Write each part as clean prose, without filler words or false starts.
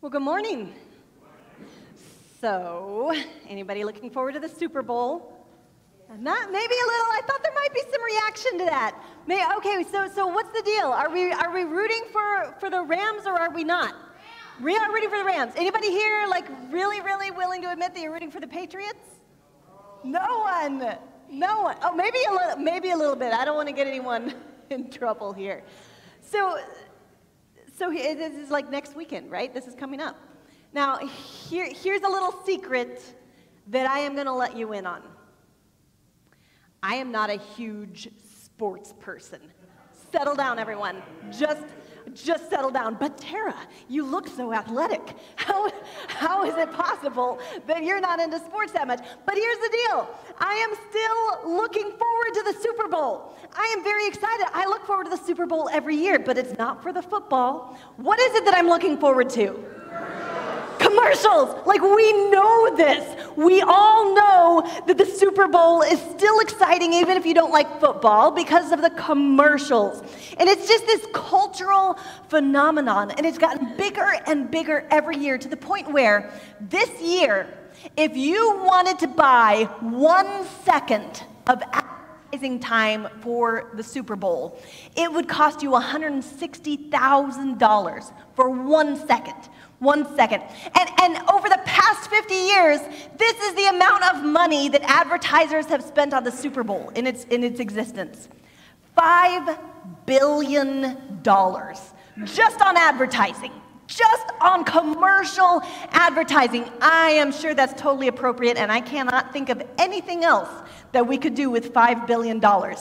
Well, good morning. So, anybody looking forward to the Super Bowl? Not maybe a little. I thought there might be some reaction to that. Okay, so what's the deal? Are we rooting for the Rams or are we not? We are rooting for the Rams. Anybody here like really willing to admit that you're rooting for the Patriots? No one. No one. Oh, maybe a little bit. I don't want to get anyone in trouble here. So this is like next weekend, right? This is coming up. Now, here's a little secret that I am going to let you in on. I am not a huge sports person. Settle down, everyone. Just settle down. But Tara, you look so athletic. How is it possible that you're not into sports that much? But here's the deal. I am still looking forward to the Super Bowl. I am very excited. I look forward to the Super Bowl every year, but it's not for the football. What is it that I'm looking forward to? Commercials. Like, we know this. We all know that the Super Bowl is still exciting even if you don't like football because of the commercials. And it's just this cultural phenomenon, and it's gotten bigger and bigger every year to the point where this year, if you wanted to buy 1 second of advertising time for the Super Bowl, it would cost you $160,000 for 1 second. 1 second. And over the past 50 years, this is the amount of money that advertisers have spent on the Super Bowl in its existence. $5 billion just on advertising. Just on commercial advertising. I am sure that's totally appropriate, and I cannot think of anything else that we could do with $5 billion. But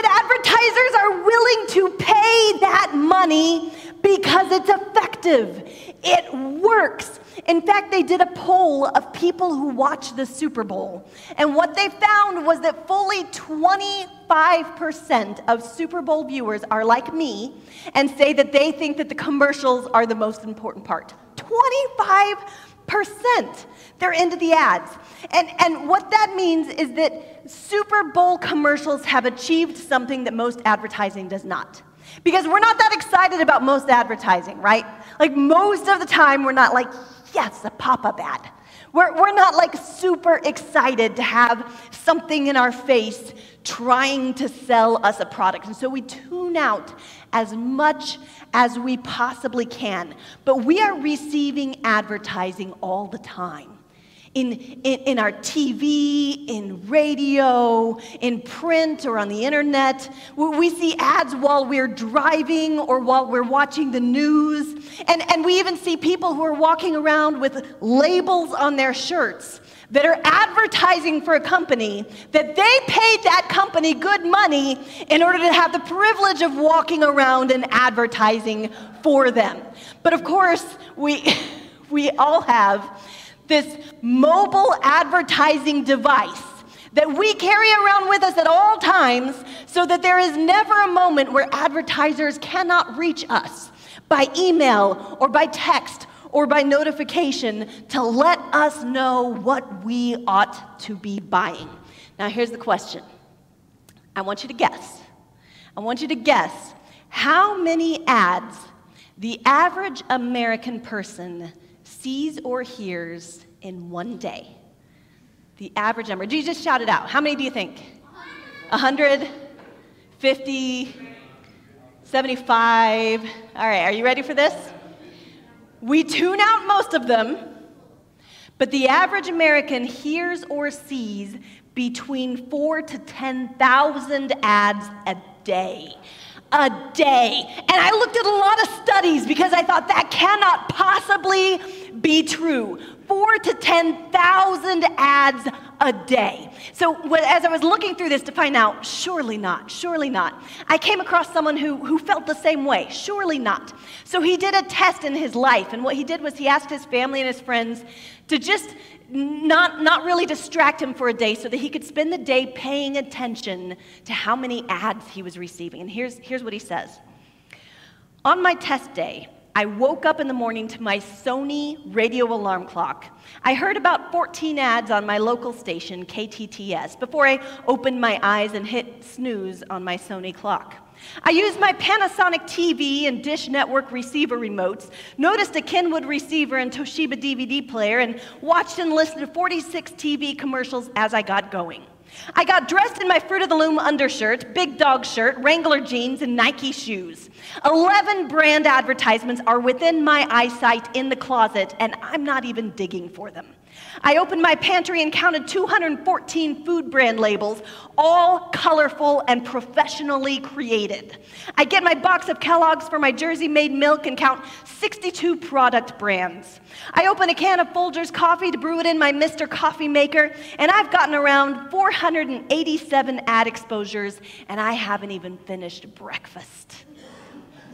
advertisers are willing to pay that money because it's effective. It works. In fact, they did a poll of people who watch the Super Bowl, and what they found was that fully 25% of Super Bowl viewers are like me and say that they think that the commercials are the most important part. 25%. They're into the ads. And what that means is that Super Bowl commercials have achieved something that most advertising does not. Because we're not that excited about most advertising, right? Like, most of the time, we're not like, yes, a pop-up ad. We're not like super excited to have something in our face trying to sell us a product. And so we tune out as much as we possibly can. But we are receiving advertising all the time. In our TV, in radio, in print, or on the internet. We see ads while we're driving or while we're watching the news. And we even see people who are walking around with labels on their shirts that are advertising for a company that they paid that company good money in order to have the privilege of walking around and advertising for them. But of course, we all have this mobile advertising device that we carry around with us at all times so that there is never a moment where advertisers cannot reach us by email or by text or by notification to let us know what we ought to be buying. Now, here's the question. I want you to guess. I want you to guess how many ads the average American person sees or hears in one day. The average number. Do you just shout it out? How many do you think? 100? 50? 75? All right, are you ready for this? We tune out most of them, but the average American hears or sees between 4,000 to 10,000 ads a day. A day. And I looked at a lot of studies because I thought that cannot possibly be true. 4,000 to 10,000 ads a day. So as I was looking through this to find out, surely not, I came across someone who felt the same way. Surely not. So he did a test in his life, and what he did was he asked his family and his friends to just not really distract him for a day so that he could spend the day paying attention to how many ads he was receiving. And here's what he says. On my test day, I woke up in the morning to my Sony radio alarm clock. I heard about 14 ads on my local station, KTTS, before I opened my eyes and hit snooze on my Sony clock. I used my Panasonic TV and Dish Network receiver remotes, noticed a Kenwood receiver and Toshiba DVD player, and watched and listened to 46 TV commercials as I got going. I got dressed in my Fruit of the Loom undershirt, Big Dog shirt, Wrangler jeans, and Nike shoes. 11 brand advertisements are within my eyesight in the closet, and I'm not even digging for them. I opened my pantry and counted 214 food brand labels, all colorful and professionally created. I get my box of Kellogg's for my Jersey-made milk and count 62 product brands. I open a can of Folgers coffee to brew it in my Mr. Coffee maker, and I've gotten around 487 ad exposures, and I haven't even finished breakfast.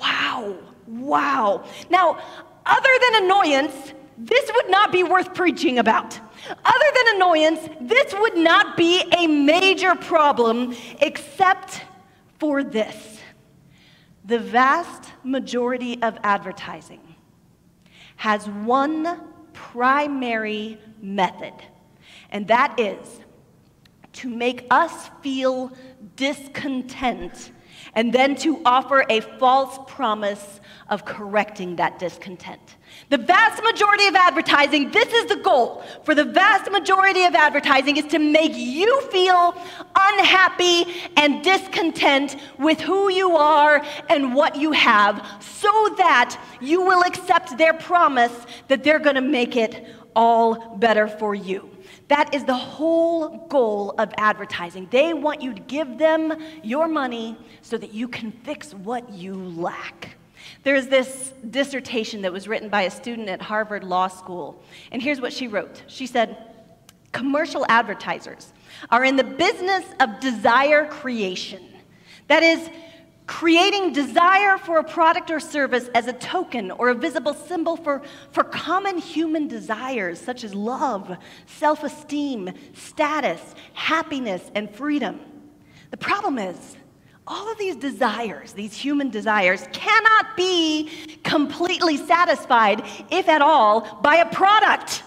Wow, wow. Now, other than annoyance, this would not be worth preaching about. Other than annoyance, this would not be a major problem except for this. The vast majority of advertising has one primary method, and that is to make us feel discontent and then to offer a false promise of correcting that discontent. The vast majority of advertising, this is the goal for the vast majority of advertising, is to make you feel unhappy and discontent with who you are and what you have, so that you will accept their promise that they're going to make it all better for you. That is the whole goal of advertising. They want you to give them your money so that you can fix what you lack. There's this dissertation that was written by a student at Harvard Law School, and here's what she wrote. She said, "Commercial advertisers are in the business of desire creation. That is, creating desire for a product or service as a token or a visible symbol for common human desires such as love, self-esteem, status, happiness, and freedom. The problem is, all of these desires, these human desires, cannot be completely satisfied, if at all, by a product.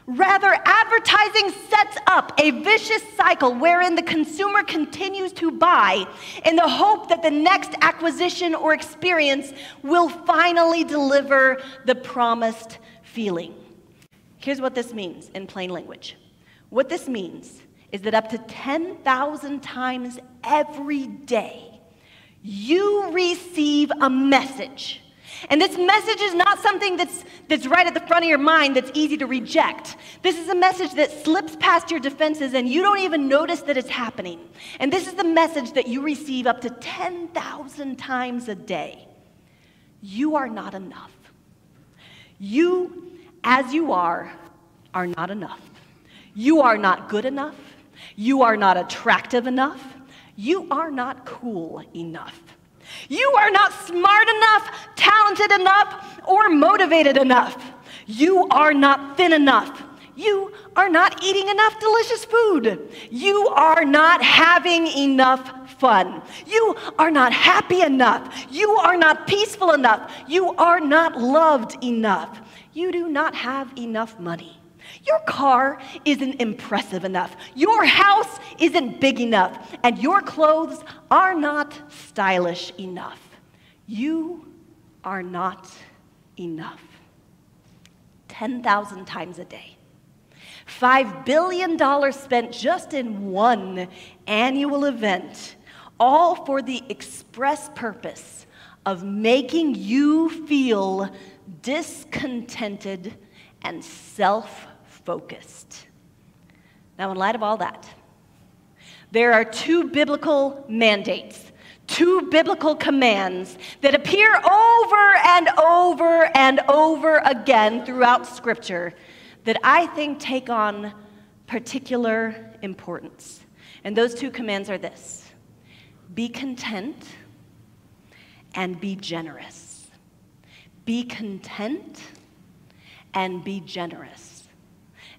Rather, advertising sets up a vicious cycle wherein the consumer continues to buy in the hope that the next acquisition or experience will finally deliver the promised feeling." Here's what this means in plain language. What this means is that up to 10,000 times every day, you receive a message. And this message is not something that's right at the front of your mind that's easy to reject. This is a message that slips past your defenses and you don't even notice that it's happening. And this is the message that you receive up to 10,000 times a day. You are not enough. You, as you are not enough. You are not good enough. You are not attractive enough. You are not cool enough. You are not smart enough, talented enough, or motivated enough. You are not thin enough. You are not eating enough delicious food. You are not having enough fun. You are not happy enough. You are not peaceful enough. You are not loved enough. You do not have enough money. Your car isn't impressive enough. Your house isn't big enough. And your clothes are not stylish enough. You are not enough. 10,000 times a day. $5 billion spent just in one annual event, all for the express purpose of making you feel discontented and self-focused. Now, in light of all that, there are two biblical mandates, two biblical commands that appear over and over and over again throughout Scripture that I think take on particular importance. And those two commands are this: be content and be generous. Be content and be generous.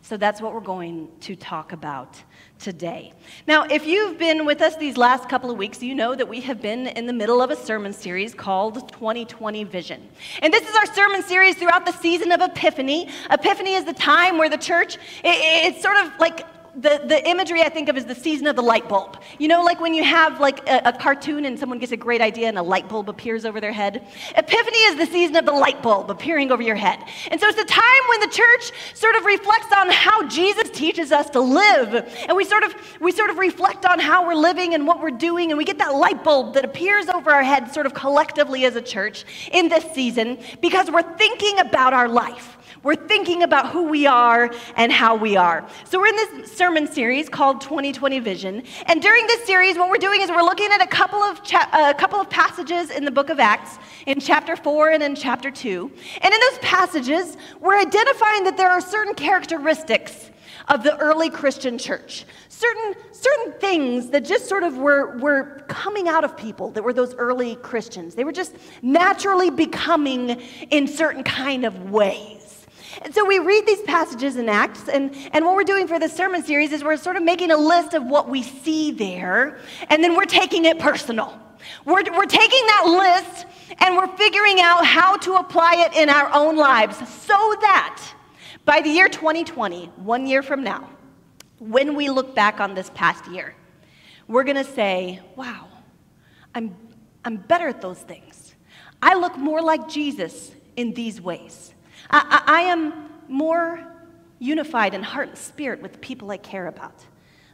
So that's what we're going to talk about today. Now, if you've been with us these last couple of weeks, you know that we have been in the middle of a sermon series called 2020 Vision. And this is our sermon series throughout the season of Epiphany. Epiphany is the time where the church, it's sort of like the imagery I think of is the season of the light bulb. You know, like when you have like a cartoon and someone gets a great idea and a light bulb appears over their head? Epiphany is the season of the light bulb appearing over your head. And so it's a time when the church sort of reflects on how Jesus teaches us to live. And we sort of reflect on how we're living and what we're doing, and we get that light bulb that appears over our head sort of collectively as a church in this season because we're thinking about our life. We're thinking about who we are and how we are. So we're in this sermon series called 2020 Vision. And during this series, what we're doing is we're looking at a couple of passages in the book of Acts, in chapter 4 and in chapter 2. And in those passages, we're identifying that there are certain characteristics of the early Christian church. Certain things that just sort of were coming out of people that were those early Christians. They were just naturally becoming in certain kind of ways. And so we read these passages in Acts, and what we're doing for this sermon series is we're sort of making a list of what we see there, and then we're taking it personal. We're taking that list, and we're figuring out how to apply it in our own lives so that by the year 2020, 1 year from now, when we look back on this past year, we're going to say, wow, I'm better at those things. I look more like Jesus in these ways. I am more unified in heart and spirit with the people I care about.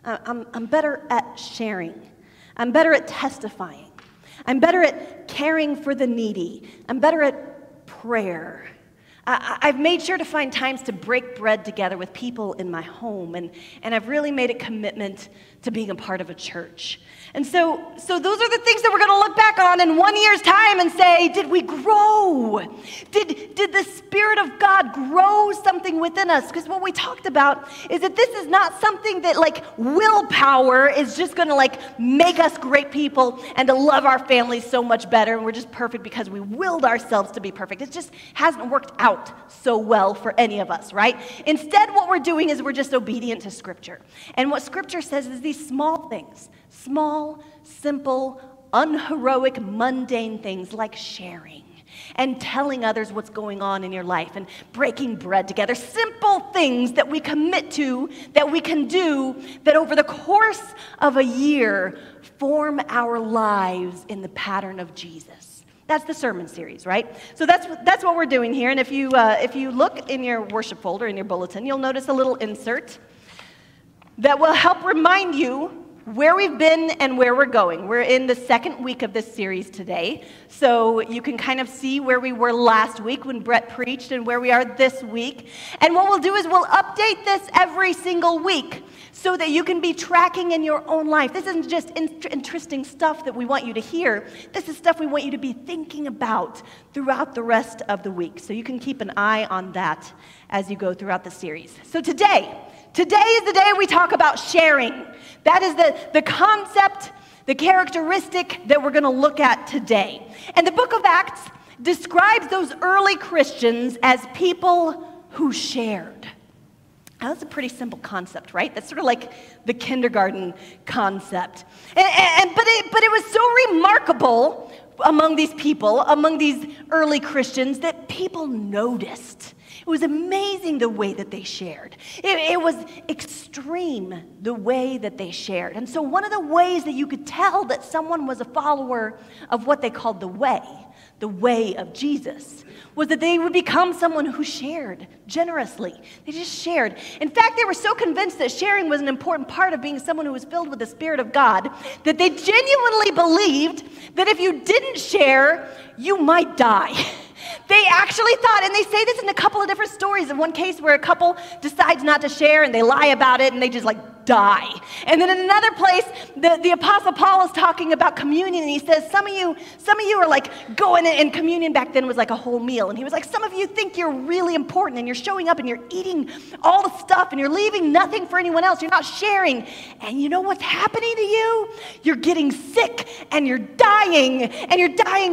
I'm better at sharing. I'm better at testifying. I'm better at caring for the needy. I'm better at prayer. I've made sure to find times to break bread together with people in my home, and I've really made a commitment to being a part of a church. And so those are the things that we're going to look back on in 1 year's time and say, did we grow? Did the Spirit of God grow something within us? Because what we talked about is that this is not something that like willpower is just going to like make us great people and to love our families so much better, and we're just perfect because we willed ourselves to be perfect. It just hasn't worked out so well for any of us, right? Instead, what we're doing is we're just obedient to Scripture. And what Scripture says is these small things, small, simple, unheroic, mundane things like sharing and telling others what's going on in your life and breaking bread together. Simple things that we commit to, that we can do, that over the course of a year form our lives in the pattern of Jesus. That's the sermon series, right? So that's what we're doing here. And if you look in your worship folder, in your bulletin, you'll notice a little insert that will help remind you where we've been and where we're going. We're in the second week of this series today, so you can kind of see where we were last week when Brett preached and where we are this week. And what we'll do is we'll update this every single week so that you can be tracking in your own life. This isn't just interesting stuff that we want you to hear. This is stuff we want you to be thinking about throughout the rest of the week, so you can keep an eye on that as you go throughout the series. So today is the day we talk about sharing. That is the concept, the characteristic that we're going to look at today. And the book of Acts describes those early Christians as people who shared. Now, that's a pretty simple concept, right? That's sort of like the kindergarten concept. But it was so remarkable among these people, among these early Christians, that people noticed. It was amazing the way that they shared. It was extreme the way that they shared. And so one of the ways that you could tell that someone was a follower of what they called the way of Jesus, was that they would become someone who shared generously. They just shared. In fact, they were so convinced that sharing was an important part of being someone who was filled with the Spirit of God that they genuinely believed that if you didn't share, you might die. They actually thought, and they say this in a couple of different stories. In one case where a couple decides not to share and they lie about it and they just like die. And then in another place, the Apostle Paul is talking about communion, and he says, some of you are like going in, and communion back then was like a whole meal. And he was like, some of you think you're really important and you're showing up and you're eating all the stuff and you're leaving nothing for anyone else. You're not sharing. And you know what's happening to you? You're getting sick and you're dying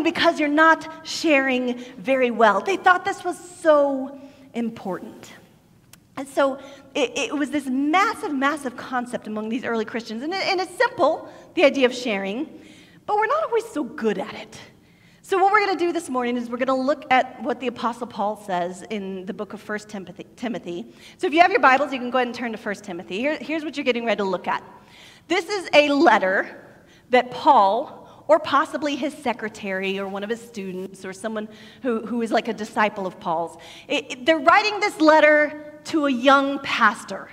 because you're not sharing very well. They thought this was so important. And so it was this massive, massive concept among these early Christians. And it's simple, the idea of sharing, but we're not always so good at it. So what we're going to do this morning is we're going to look at what the Apostle Paul says in the book of 1 Timothy. So if you have your Bibles, you can go ahead and turn to 1 Timothy. Here's what you're getting ready to look at. This is a letter that Paul, or possibly his secretary or one of his students or someone who is like a disciple of Paul's, they're writing this letter to a young pastor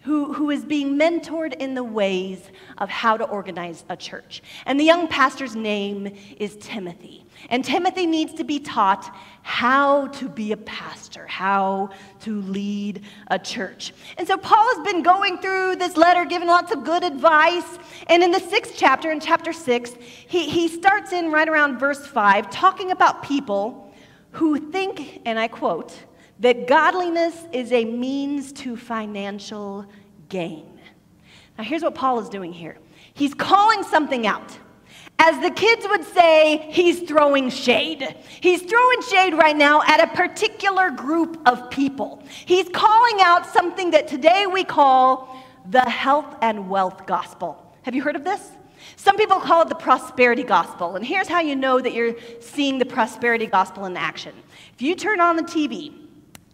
who is being mentored in the ways of how to organize a church. And the young pastor's name is Timothy. And Timothy needs to be taught how to be a pastor, how to lead a church. And so Paul has been going through this letter, giving lots of good advice. And in the 6th chapter, in chapter 6, he starts in right around verse 5, talking about people who think, and I quote, that godliness is a means to financial gain. Now here's what Paul is doing here. He's calling something out. As the kids would say, he's throwing shade. He's throwing shade right now at a particular group of people. He's calling out something that today we call the health and wealth gospel. Have you heard of this? Some people call it the prosperity gospel. And here's how you know that you're seeing the prosperity gospel in action. If you turn on the TV,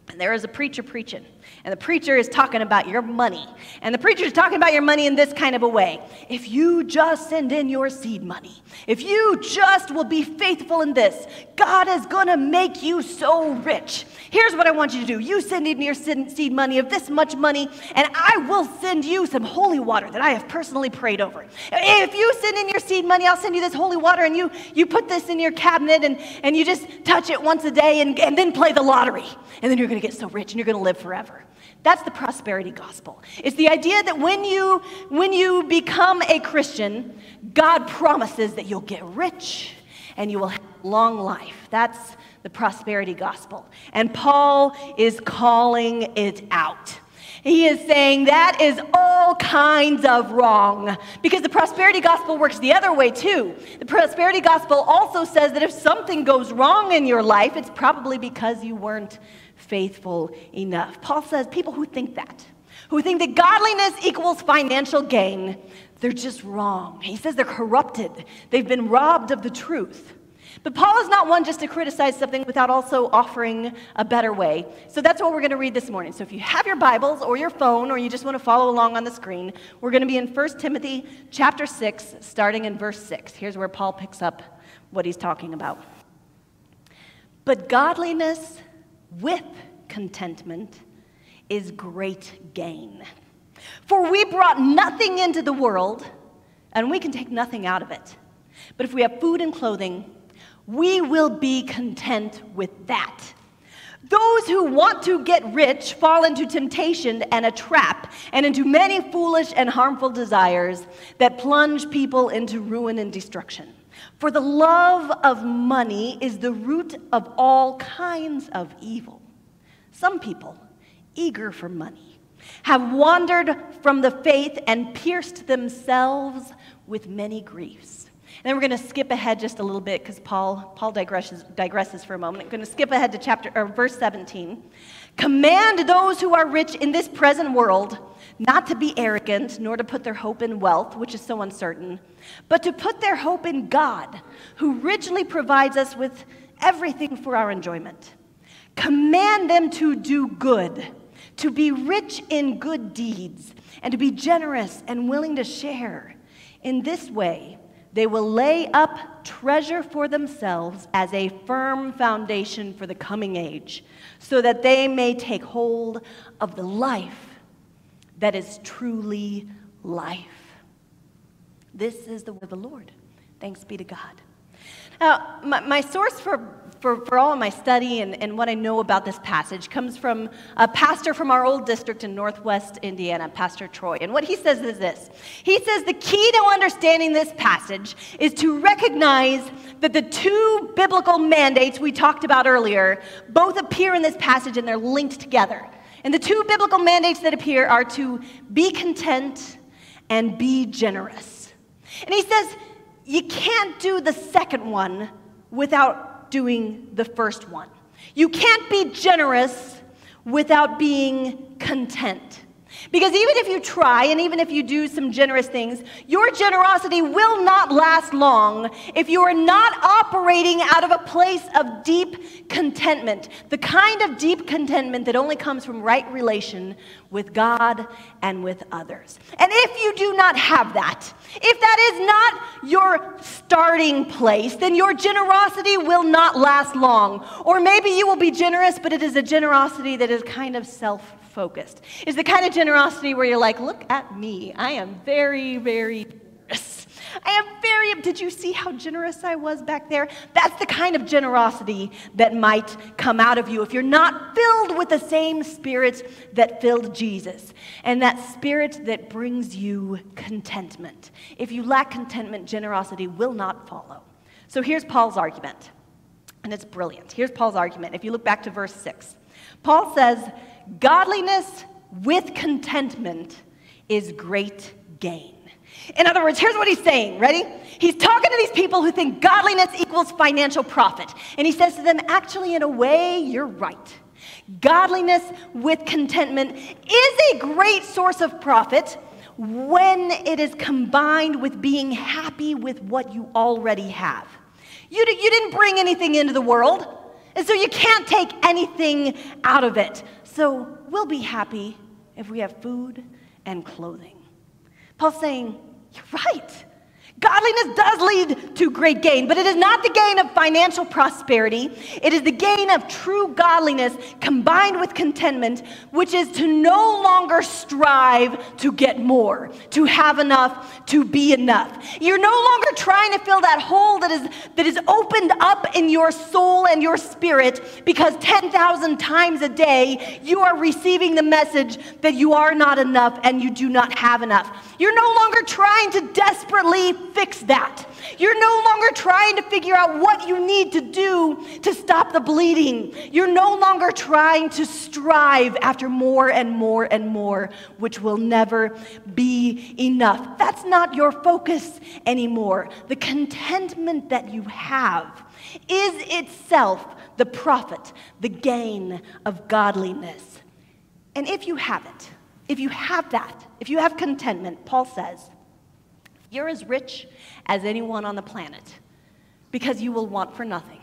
and there is a preacher preaching, and the preacher is talking about your money. And the preacher is talking about your money in this kind of a way. If you just send in your seed money, if you just will be faithful in this, God is going to make you so rich. Here's what I want you to do. You send in your seed money of this much money, and I will send you some holy water that I have personally prayed over. If you send in your seed money, I'll send you this holy water, and you put this in your cabinet, and you just touch it once a day, and then play the lottery. And then you're going to get so rich, and you're going to live forever. That's the prosperity gospel. It's the idea that when you become a Christian, God promises that you'll get rich and you will have a long life. That's the prosperity gospel. And Paul is calling it out. He is saying that is all kinds of wrong, because the prosperity gospel works the other way too. The prosperity gospel also says that if something goes wrong in your life, it's probably because you weren't faithful enough. Paul says people who think that godliness equals financial gain, they're just wrong. He says they're corrupted. They've been robbed of the truth. But Paul is not one just to criticize something without also offering a better way. So that's what we're going to read this morning. So if you have your Bibles or your phone, or you just want to follow along on the screen, we're going to be in 1 Timothy chapter 6, starting in verse 6. Here's where Paul picks up what he's talking about. But godliness with contentment is great gain. For we brought nothing into the world, and we can take nothing out of it. But if we have food and clothing, we will be content with that. Those who want to get rich fall into temptation and a trap, and into many foolish and harmful desires that plunge people into ruin and destruction. For the love of money is the root of all kinds of evil. Some people, eager for money, have wandered from the faith and pierced themselves with many griefs. And then we're going to skip ahead just a little bit because Paul digresses for a moment. I'm going to skip ahead to verse 17. Command those who are rich in this present world not to be arrogant, nor to put their hope in wealth, which is so uncertain, but to put their hope in God, who richly provides us with everything for our enjoyment. Command them to do good, to be rich in good deeds, and to be generous and willing to share. In this way, they will lay up treasure for themselves as a firm foundation for the coming age, so that they may take hold of the life that is truly life. This is the word of the Lord. Thanks be to God. Now, my source for all of my study and what I know about this passage comes from a pastor from our old district in Northwest Indiana, Pastor Troy. And what he says is this. He says the key to understanding this passage is to recognize that the two biblical mandates we talked about earlier both appear in this passage, and they're linked together. And the two biblical mandates that appear are to be content and be generous. And he says you can't do the second one without doing the first one. You can't be generous without being content. Because even if you try, and even if you do some generous things, your generosity will not last long if you are not operating out of a place of deep contentment, the kind of deep contentment that only comes from right relation with God and with others. And if you do not have that, if that is not your starting place, then your generosity will not last long. Or maybe you will be generous, but it is a generosity that is kind of self-focused. It's the kind of generosity where you're like, look at me. I am very, very generous. Did you see how generous I was back there? That's the kind of generosity that might come out of you if you're not filled with the same spirit that filled Jesus, and that spirit that brings you contentment. If you lack contentment, generosity will not follow. So here's Paul's argument, and it's brilliant. Here's Paul's argument. If you look back to verse 6, Paul says, godliness with contentment is great gain. In other words, here's what he's saying. Ready? He's talking to these people who think godliness equals financial profit. And he says to them, actually, in a way, you're right. Godliness with contentment is a great source of profit when it is combined with being happy with what you already have. You didn't bring anything into the world, and so you can't take anything out of it. So we'll be happy if we have food and clothing. Paul's saying, you're right. Godliness does lead to great gain, but it is not the gain of financial prosperity. It is the gain of true godliness combined with contentment, which is to no longer strive to get more, to have enough, to be enough. You're no longer trying to fill that hole that is opened up in your soul and your spirit because 10,000 times a day you are receiving the message that you are not enough and you do not have enough. You're no longer trying to desperately fix that. You're no longer trying to figure out what you need to do to stop the bleeding. You're no longer trying to strive after more and more and more, which will never be enough. That's not your focus anymore. The contentment that you have is itself the profit, the gain of godliness. And if you have it, if you have that, if you have contentment, Paul says, you're as rich as anyone on the planet because you will want for nothing.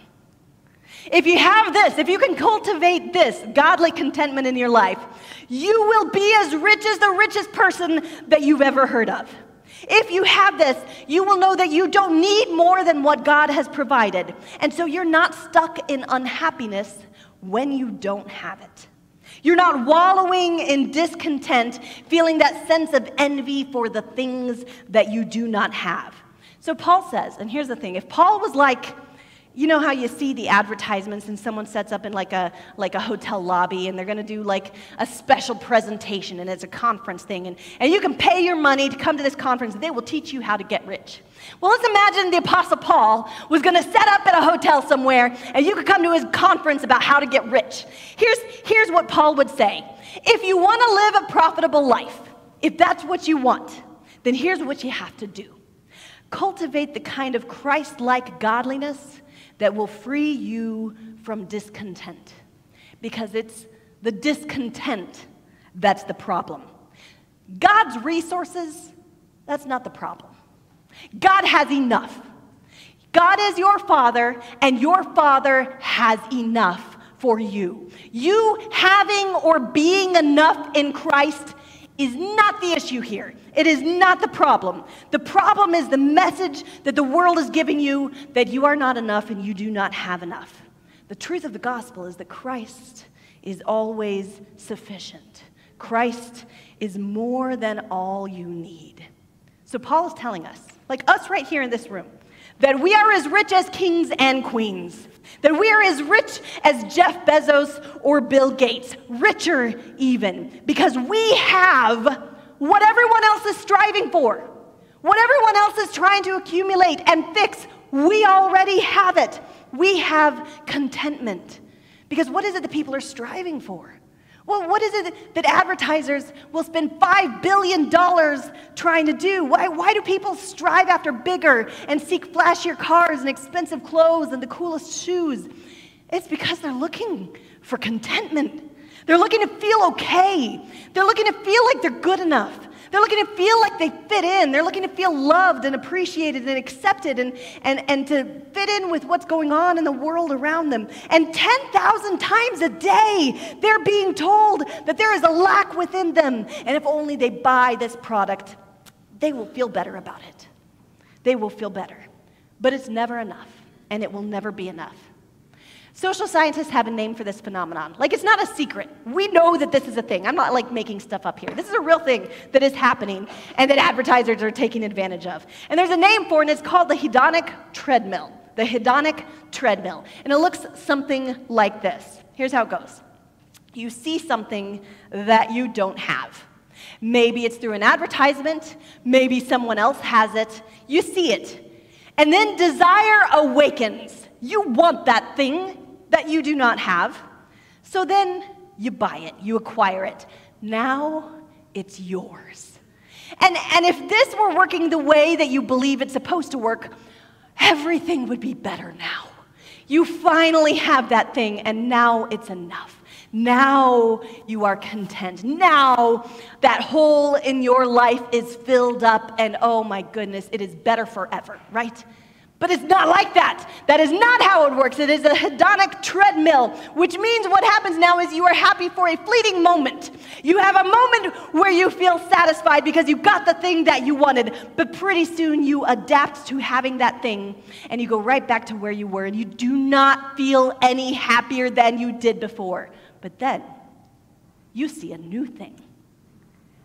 If you have this, if you can cultivate this godly contentment in your life, you will be as rich as the richest person that you've ever heard of. If you have this, you will know that you don't need more than what God has provided. And so you're not stuck in unhappiness when you don't have it. You're not wallowing in discontent, feeling that sense of envy for the things that you do not have. So Paul says, and here's the thing, if Paul was like, you know how you see the advertisements and someone sets up in like a hotel lobby and they're going to do like a special presentation and it's a conference thing and you can pay your money to come to this conference and they will teach you how to get rich. Well, let's imagine the Apostle Paul was going to set up at a hotel somewhere and you could come to his conference about how to get rich. Here's what Paul would say. If you want to live a profitable life, if that's what you want, then here's what you have to do. Cultivate the kind of Christ-like godliness that will free you from discontent. Because it's the discontent that's the problem. God's resources, that's not the problem. God has enough. God is your Father, and your Father has enough for you. You having or being enough in Christ is not the issue here. It is not the problem. The problem is the message that the world is giving you that you are not enough and you do not have enough. The truth of the gospel is that Christ is always sufficient. Christ is more than all you need. So Paul is telling us, like us right here in this room, that we are as rich as kings and queens. That we are as rich as Jeff Bezos or Bill Gates, richer even, because we have what everyone else is striving for, what everyone else is trying to accumulate and fix. We already have it. We have contentment. Because what is it that people are striving for? Well, what is it that advertisers will spend $5 billion trying to do? Why do people strive after bigger and seek flashier cars and expensive clothes and the coolest shoes? It's because they're looking for contentment. They're looking to feel okay. They're looking to feel like they're good enough. They're looking to feel like they fit in. They're looking to feel loved and appreciated and accepted and to fit in with what's going on in the world around them. And 10,000 times a day, they're being told that there is a lack within them. And if only they buy this product, they will feel better about it. They will feel better. But it's never enough, and it will never be enough. Social scientists have a name for this phenomenon. Like, it's not a secret. We know that this is a thing. I'm not like making stuff up here. This is a real thing that is happening and that advertisers are taking advantage of. And there's a name for it, and it's called the hedonic treadmill. The hedonic treadmill. And it looks something like this. Here's how it goes. You see something that you don't have. Maybe it's through an advertisement. Maybe someone else has it. You see it. And then desire awakens. You want that thing that you do not have. So then you buy it, you acquire it. Now it's yours. And if this were working the way that you believe it's supposed to work, everything would be better now. You finally have that thing, and now it's enough. Now you are content. Now that hole in your life is filled up, and oh my goodness, it is better forever, right? But it's not like that. That is not how it works. It is a hedonic treadmill, which means what happens now is you are happy for a fleeting moment. You have a moment where you feel satisfied because you got the thing that you wanted, but pretty soon you adapt to having that thing, and you go right back to where you were, and you do not feel any happier than you did before. But then you see a new thing,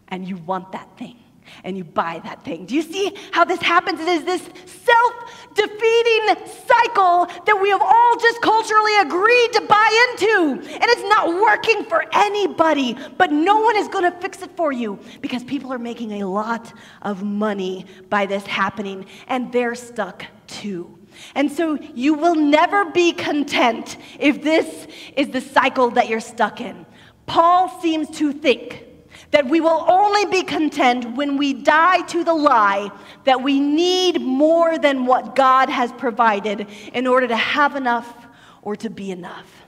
and you want that thing. And you buy that thing. Do you see how this happens? It is this self-defeating cycle that we have all just culturally agreed to buy into. And it's not working for anybody, but no one is going to fix it for you because people are making a lot of money by this happening, and they're stuck too. And so you will never be content if this is the cycle that you're stuck in. Paul seems to think that we will only be content when we die to the lie that we need more than what God has provided in order to have enough or to be enough.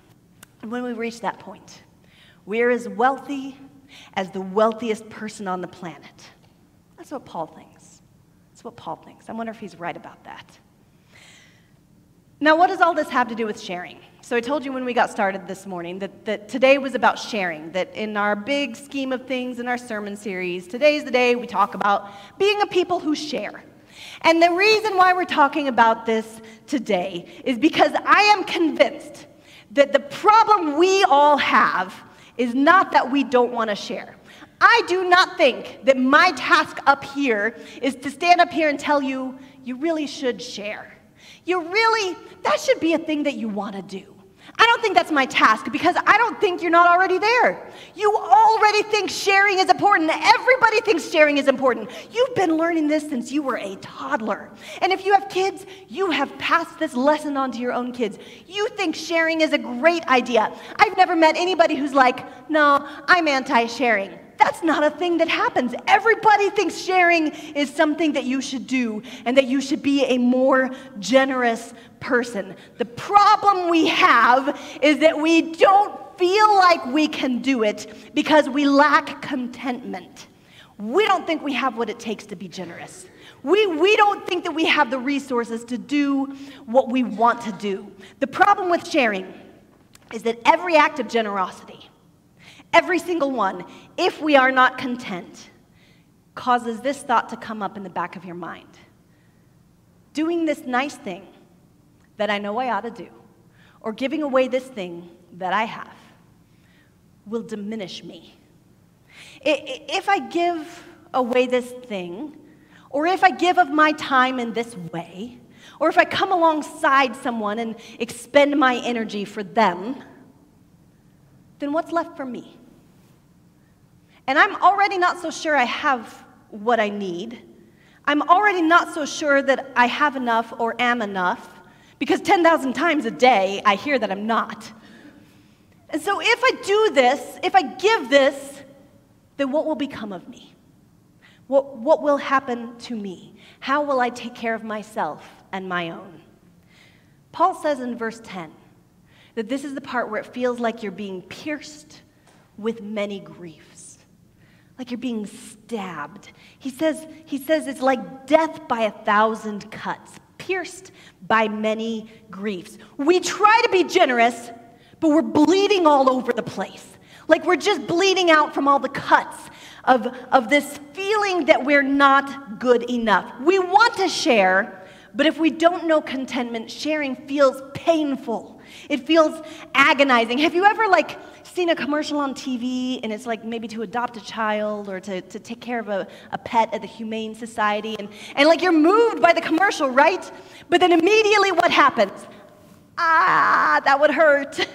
And when we reach that point, we're as wealthy as the wealthiest person on the planet. That's what Paul thinks. That's what Paul thinks. I wonder if he's right about that. Now, what does all this have to do with sharing? So I told you when we got started this morning that today was about sharing, that in our big scheme of things in our sermon series, today's the day we talk about being a people who share. And the reason why we're talking about this today is because I am convinced that the problem we all have is not that we don't want to share. I do not think that my task up here is to stand up here and tell you, you really should share. That should be a thing that you want to do. I don't think that's my task because I don't think you're not already there. You already think sharing is important. Everybody thinks sharing is important. You've been learning this since you were a toddler. And if you have kids, you have passed this lesson on to your own kids. You think sharing is a great idea. I've never met anybody who's like, no, I'm anti-sharing. That's not a thing that happens. Everybody thinks sharing is something that you should do and that you should be a more generous person. The problem we have is that we don't feel like we can do it because we lack contentment. We don't think we have what it takes to be generous. We don't think that we have the resources to do what we want to do. The problem with sharing is that every act of generosity, every single one, if we are not content, causes this thought to come up in the back of your mind. Doing this nice thing that I know I ought to do, or giving away this thing that I have, will diminish me. If I give away this thing, or if I give of my time in this way, or if I come alongside someone and expend my energy for them, then what's left for me? And I'm already not so sure I have what I need. I'm already not so sure that I have enough or am enough, because 10,000 times a day I hear that I'm not. And so if I do this, if I give this, then what will become of me? What will happen to me? How will I take care of myself and my own? Paul says in verse 10 that this is the part where it feels like you're being pierced with many griefs. Like you're being stabbed. He says it's like death by 1,000 cuts, pierced by many griefs. We try to be generous, but we're bleeding all over the place. Like we're just bleeding out from all the cuts of this feeling that we're not good enough. We want to share, but if we don't know contentment, sharing feels painful. It feels agonizing. Have you ever seen a commercial on TV and it's like maybe to adopt a child or to take care of a pet at the Humane Society and like you're moved by the commercial, right? But then immediately what happens? That would hurt.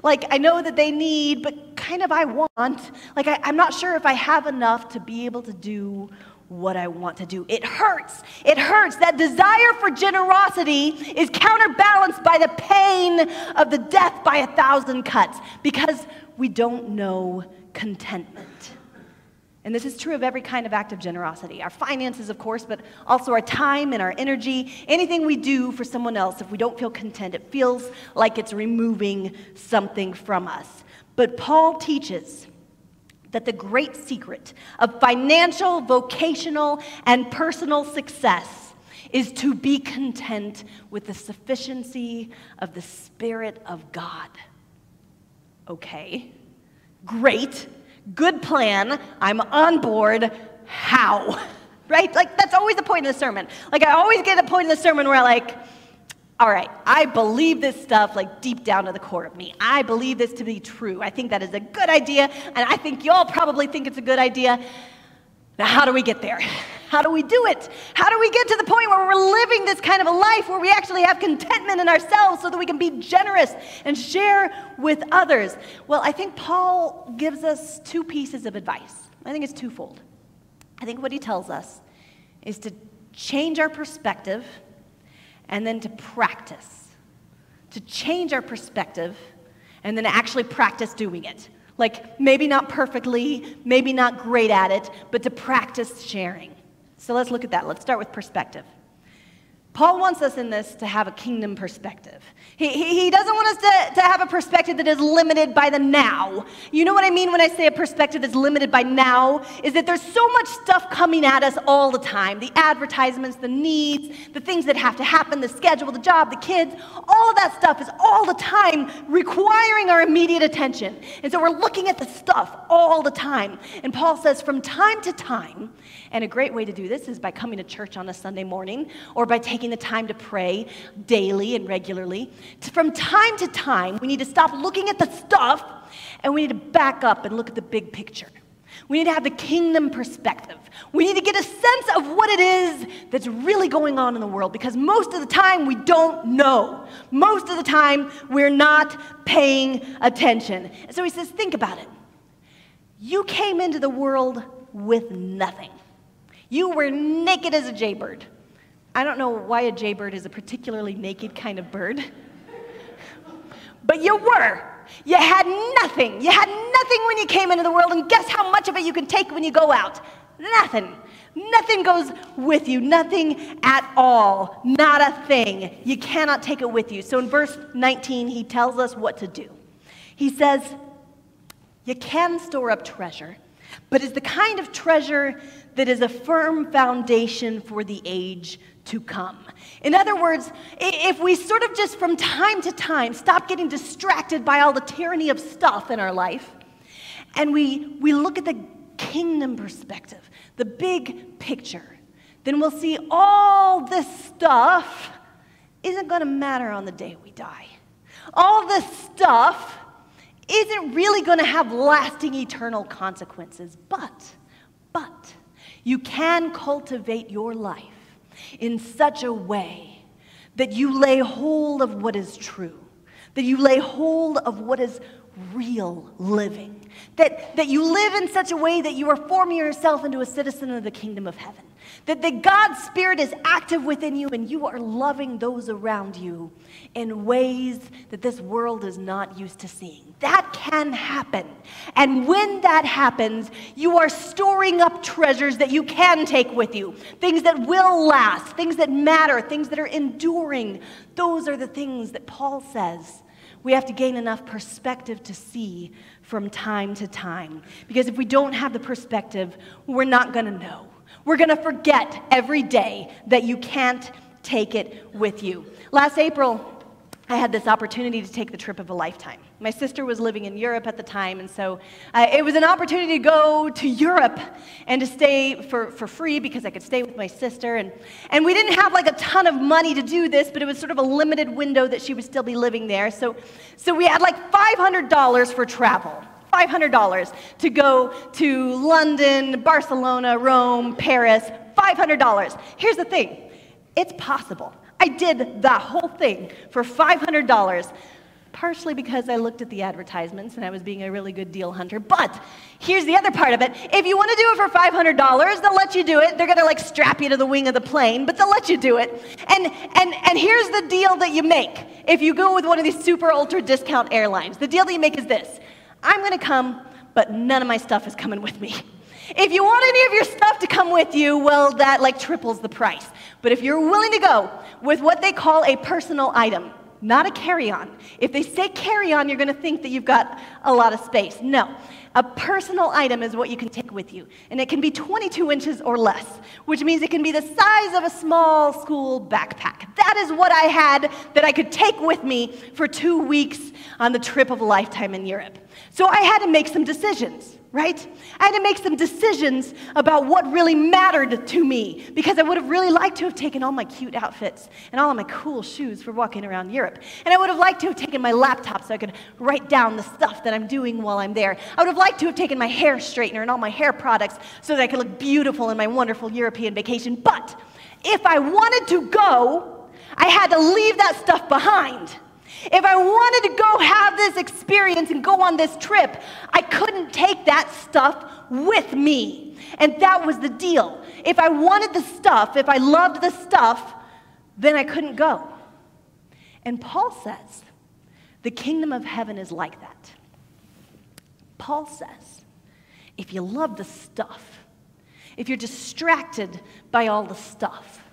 Like I know that they need, but kind of I want. Like I'm not sure if I have enough to be able to do what I want to do. It hurts. It hurts. That desire for generosity is counterbalanced by the pain of the death by 1,000 cuts because we don't know contentment. And this is true of every kind of act of generosity. Our finances, of course, but also our time and our energy. Anything we do for someone else, if we don't feel content, it feels like it's removing something from us. But Paul teaches that the great secret of financial, vocational, and personal success is to be content with the sufficiency of the Spirit of God. Okay, great, good plan, I'm on board, how? Right? Like that's always the point of the sermon. Like I always get a point in the sermon where all right, I believe this stuff like deep down to the core of me. I believe this to be true. I think that is a good idea, and I think y'all probably think it's a good idea. Now, how do we get there? How do we do it? How do we get to the point where we're living this kind of a life where we actually have contentment in ourselves so that we can be generous and share with others? Well, I think Paul gives us two pieces of advice. I think it's twofold. I think what he tells us is to change our perspective and then to practice, to change our perspective, and then actually practice doing it. Like maybe not perfectly, maybe not great at it, but to practice sharing. So let's look at that. Let's start with perspective. Paul wants us in this to have a kingdom perspective. He doesn't want us to have a perspective that is limited by the now. You know what I mean when I say a perspective that's limited by now? Is that there's so much stuff coming at us all the time. The advertisements, the needs, the things that have to happen, the schedule, the job, the kids, all of that stuff is all the time requiring our immediate attention. And so we're looking at the stuff all the time. And Paul says from time to time, and a great way to do this is by coming to church on a Sunday morning or by taking the time to pray daily and regularly. From time to time, we need to stop looking at the stuff and we need to back up and look at the big picture. We need to have the kingdom perspective. We need to get a sense of what it is that's really going on in the world because most of the time we don't know. Most of the time we're not paying attention. And so he says, think about it. You came into the world with nothing. You were naked as a jaybird. I don't know why a jaybird is a particularly naked kind of bird. But you were. You had nothing. You had nothing when you came into the world, and guess how much of it you can take when you go out? Nothing. Nothing goes with you. Nothing at all. Not a thing. You cannot take it with you. So in verse 19, he tells us what to do. He says, you can store up treasure, but it's the kind of treasure that is a firm foundation for the age to come. In other words, if we sort of just from time to time stop getting distracted by all the tyranny of stuff in our life, and we look at the kingdom perspective, the big picture, then we'll see all this stuff isn't going to matter on the day we die. All this stuff isn't really going to have lasting eternal consequences, but you can cultivate your life in such a way that you lay hold of what is true, that you lay hold of what is real living, that you live in such a way that you are forming yourself into a citizen of the kingdom of heaven, that God's Spirit is active within you and you are loving those around you in ways that this world is not used to seeing. That can happen. And when that happens, you are storing up treasures that you can take with you, things that will last, things that matter, things that are enduring. Those are the things that Paul says We have to gain enough perspective to see from time to time. Because if we don't have the perspective, we're not going to know. We're going to forget every day that you can't take it with you. Last April, I had this opportunity to take the trip of a lifetime. My sister was living in Europe at the time, and so it was an opportunity to go to Europe and to stay for free because I could stay with my sister. And we didn't have like a ton of money to do this, but it was sort of a limited window that she would still be living there. So we had like $500 for travel. $500 to go to London, Barcelona, Rome, Paris. $500. Here's the thing. It's possible. I did the whole thing for $500, partially because I looked at the advertisements and I was being a really good deal hunter. But here's the other part of it. If you want to do it for $500, they'll let you do it. They're going to like strap you to the wing of the plane, but they'll let you do it. And here's the deal that you make if you go with one of these super ultra discount airlines. The deal that you make is this. I'm going to come, but none of my stuff is coming with me. If you want any of your stuff to come with you, well, that like triples the price. But if you're willing to go with what they call a personal item, not a carry-on. If they say carry-on, you're going to think that you've got a lot of space. No. A personal item is what you can take with you. And it can be 22 inches or less, which means it can be the size of a small school backpack. That is what I had that I could take with me for 2 weeks on the trip of a lifetime in Europe. So I had to make some decisions. Right? I had to make some decisions about what really mattered to me because I would have really liked to have taken all my cute outfits and all of my cool shoes for walking around Europe. And I would have liked to have taken my laptop so I could write down the stuff that I'm doing while I'm there. I would have liked to have taken my hair straightener and all my hair products so that I could look beautiful in my wonderful European vacation. But if I wanted to go, I had to leave that stuff behind. If I wanted to go have this experience and go on this trip, I couldn't take that stuff with me. And that was the deal. If I wanted the stuff, if I loved the stuff, then I couldn't go. And Paul says, the kingdom of heaven is like that. Paul says, if you love the stuff, if you're distracted by all the stuff,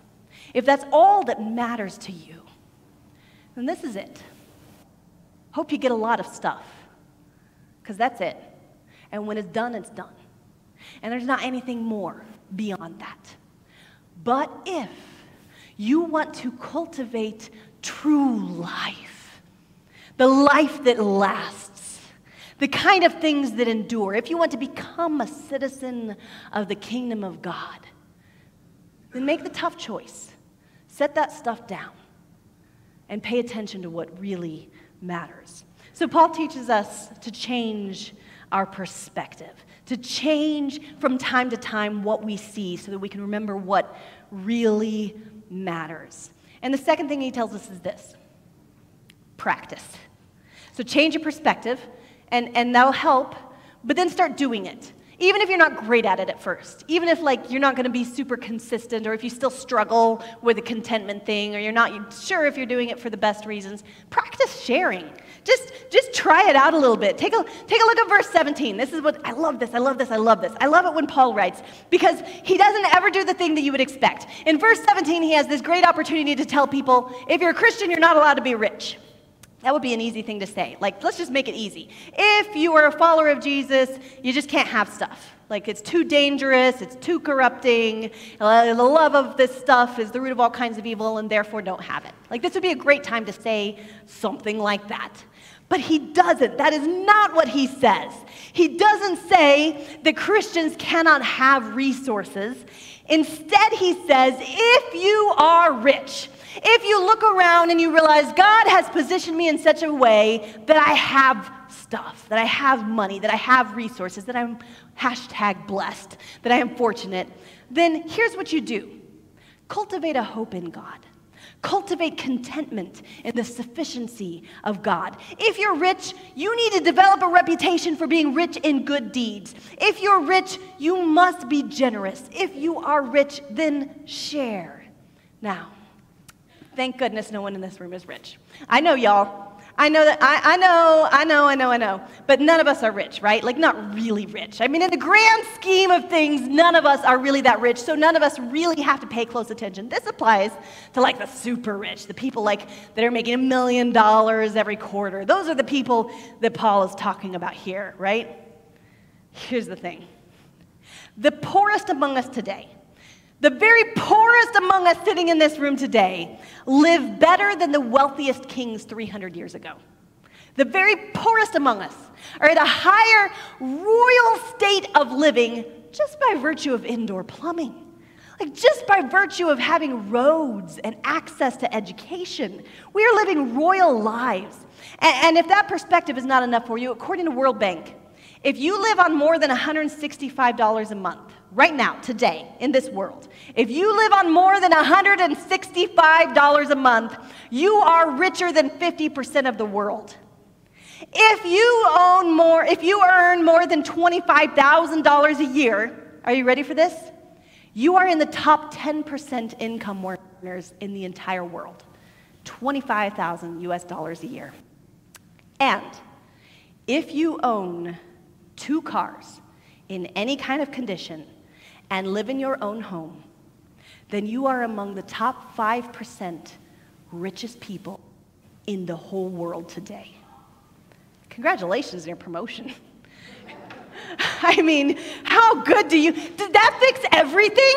if that's all that matters to you, then this is it. Hope you get a lot of stuff, because that's it. And when it's done, it's done. And there's not anything more beyond that. But if you want to cultivate true life, the life that lasts, the kind of things that endure, if you want to become a citizen of the kingdom of God, then make the tough choice. Set that stuff down and pay attention to what really matters. So Paul teaches us to change our perspective, to change from time to time what we see so that we can remember what really matters. And the second thing he tells us is this: practice. So change your perspective, and that'll help, but then start doing it. Even if you're not great at it at first, even if like you're not going to be super consistent, or if you still struggle with the contentment thing, or you're not sure if you're doing it for the best reasons, practice sharing. Just try it out a little bit. Take a look at verse 17. This is what, I love this, I love this, I love this. I love it when Paul writes, because he doesn't ever do the thing that you would expect. In verse 17, he has this great opportunity to tell people, if you're a Christian, you're not allowed to be rich. That would be an easy thing to say. Like, let's just make it easy. If you are a follower of Jesus, you just can't have stuff. Like, it's too dangerous, it's too corrupting, the love of this stuff is the root of all kinds of evil, and therefore don't have it. Like, this would be a great time to say something like that. But he doesn't. That is not what he says. He doesn't say that Christians cannot have resources. Instead, he says, if you are rich, if you look around and you realize God has positioned me in such a way that I have stuff, that I have money, that I have resources, that I'm #blessed, that I am fortunate, then here's what you do. Cultivate a hope in God. Cultivate contentment in the sufficiency of God. If you're rich, you need to develop a reputation for being rich in good deeds. If you're rich, you must be generous. If you are rich, then share. Now, thank goodness no one in this room is rich. I know y'all. I know that, I know. But none of us are rich, right? Like, not really rich. I mean, in the grand scheme of things, none of us are really that rich, so none of us really have to pay close attention. This applies to, like, the super rich, the people, like, that are making $1 million every quarter. Those are the people that Paul is talking about here, right? Here's the thing. The poorest among us today, the very poorest among us sitting in this room today, live better than the wealthiest kings 300 years ago. The very poorest among us are at a higher royal state of living just by virtue of indoor plumbing. Like, just by virtue of having roads and access to education. We are living royal lives. And if that perspective is not enough for you, according to World Bank, if you live on more than $165 a month, right now, today, in this world, if you live on more than $165 a month, you are richer than 50% of the world. If you earn more than $25,000 a year, are you ready for this? You are in the top 10% income earners in the entire world. $25,000 US a year. And if you own 2 cars in any kind of condition and live in your own home, then you are among the top 5% richest people in the whole world today. Congratulations on your promotion. I mean, how good did that fix everything?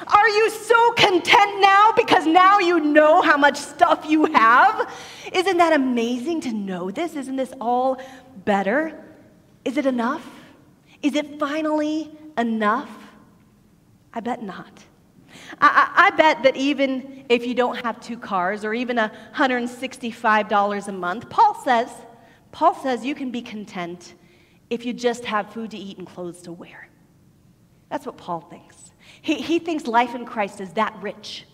Are you so content now because now you know how much stuff you have? Isn't that amazing to know this? Isn't this all better? Is it enough? Is it finally enough? I bet not. I bet that even if you don't have 2 cars or even $165 a month, Paul says you can be content if you just have food to eat and clothes to wear. That's what Paul thinks. He thinks life in Christ is that rich.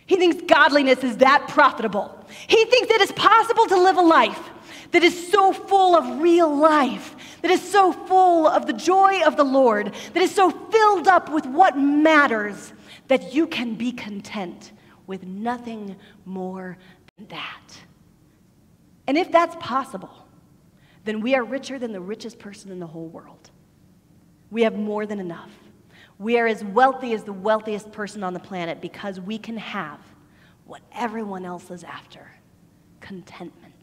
He thinks godliness is that profitable. He thinks it is possible to live a life that is so full of real life, that is so full of the joy of the Lord, that is so filled up with what matters, that you can be content with nothing more than that. And if that's possible, then we are richer than the richest person in the whole world. We have more than enough. We are as wealthy as the wealthiest person on the planet because we can have what everyone else is after: contentment.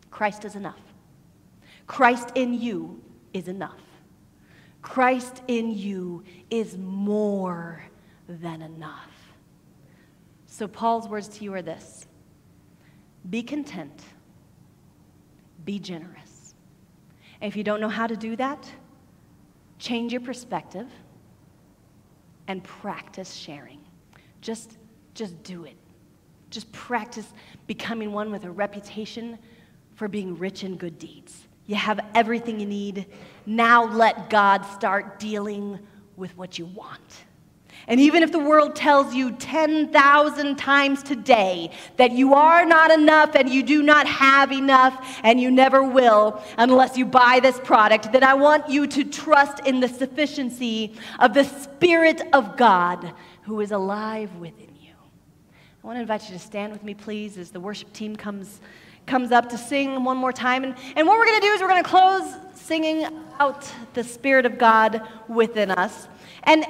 Christ is enough. Christ in you is enough. Christ in you is more than enough. So Paul's words to you are this: be content, be generous. And if you don't know how to do that, change your perspective and practice sharing. Just do it. Just practice becoming one with a reputation for being rich in good deeds. You have everything you need. Now let God start dealing with what you want. And even if the world tells you 10,000 times today that you are not enough and you do not have enough and you never will unless you buy this product, then I want you to trust in the sufficiency of the Spirit of God who is alive within you. I want to invite you to stand with me, please, as the worship team comes up to sing one more time. And what we're going to do is we're going to close singing out the Spirit of God within us. And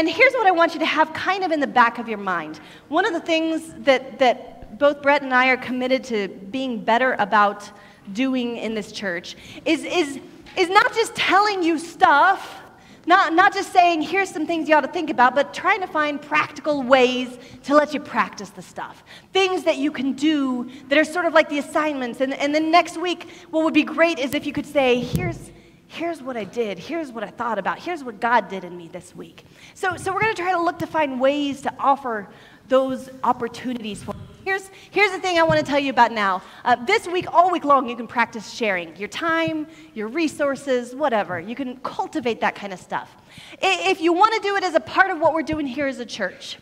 here's what I want you to have kind of in the back of your mind. One of the things that both Brett and I are committed to being better about doing in this church is not just telling you stuff, not just saying, here's some things you ought to think about, but trying to find practical ways to let you practice the stuff. Things that you can do that are sort of like the assignments. And then next week, what would be great is if you could say, here's what I did, here's what I thought about, here's what God did in me this week. So we're going to try to look to find ways to offer those opportunities for you. Here's the thing I want to tell you about now. This week, all week long, you can practice sharing your time, your resources, whatever. You can cultivate that kind of stuff. If you want to do it as a part of what we're doing here as a church,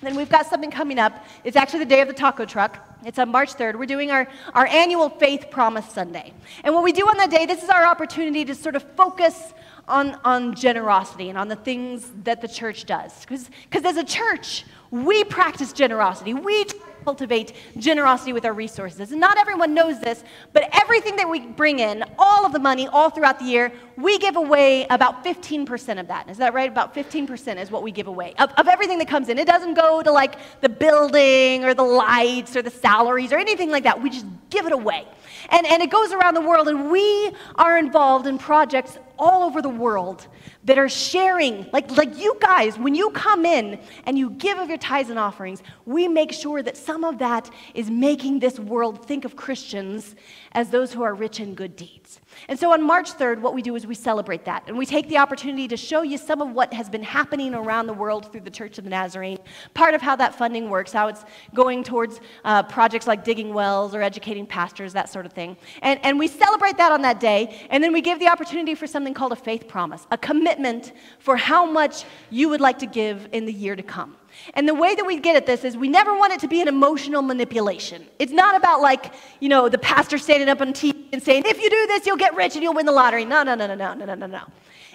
then we've got something coming up. It's actually the day of the taco truck. It's on March 3rd. We're doing our annual Faith Promise Sunday. And what we do on that day, this is our opportunity to sort of focus on generosity and on the things that the church does. Because as a church, we practice generosity. We cultivate generosity with our resources. And not everyone knows this, but everything that we bring in, all of the money, all throughout the year, we give away about 15% of that. Is that right? About 15% is what we give away of everything that comes in. It doesn't go to like the building or the lights or the salaries or anything like that. We just give it away. And it goes around the world, and we are involved in projects all over the world that are sharing, like you guys, when you come in and you give of your tithes and offerings, we make sure that some of that is making this world think of Christians as those who are rich in good deeds. And so on March 3rd, what we do is we celebrate that, and we take the opportunity to show you some of what has been happening around the world through the Church of the Nazarene, part of how that funding works, how it's going towards projects like digging wells or educating pastors, that sort of thing. And we celebrate that on that day, and then we give the opportunity for something called a faith promise, a commitment for how much you would like to give in the year to come. And the way that we get at this is we never want it to be an emotional manipulation. It's not about like, the pastor standing up on TV and saying, if you do this, you'll get rich and you'll win the lottery. No.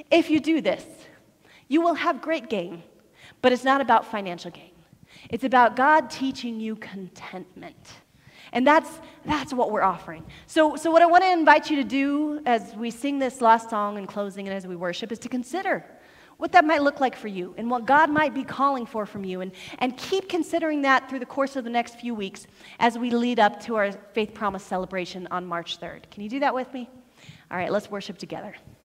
If you do this, you will have great gain, but it's not about financial gain. It's about God teaching you contentment. And that's what we're offering. So what I want to invite you to do as we sing this last song in closing and as we worship is to consider what that might look like for you and what God might be calling for from you. And keep considering that through the course of the next few weeks as we lead up to our Faith Promise celebration on March 3rd. Can you do that with me? All right, let's worship together.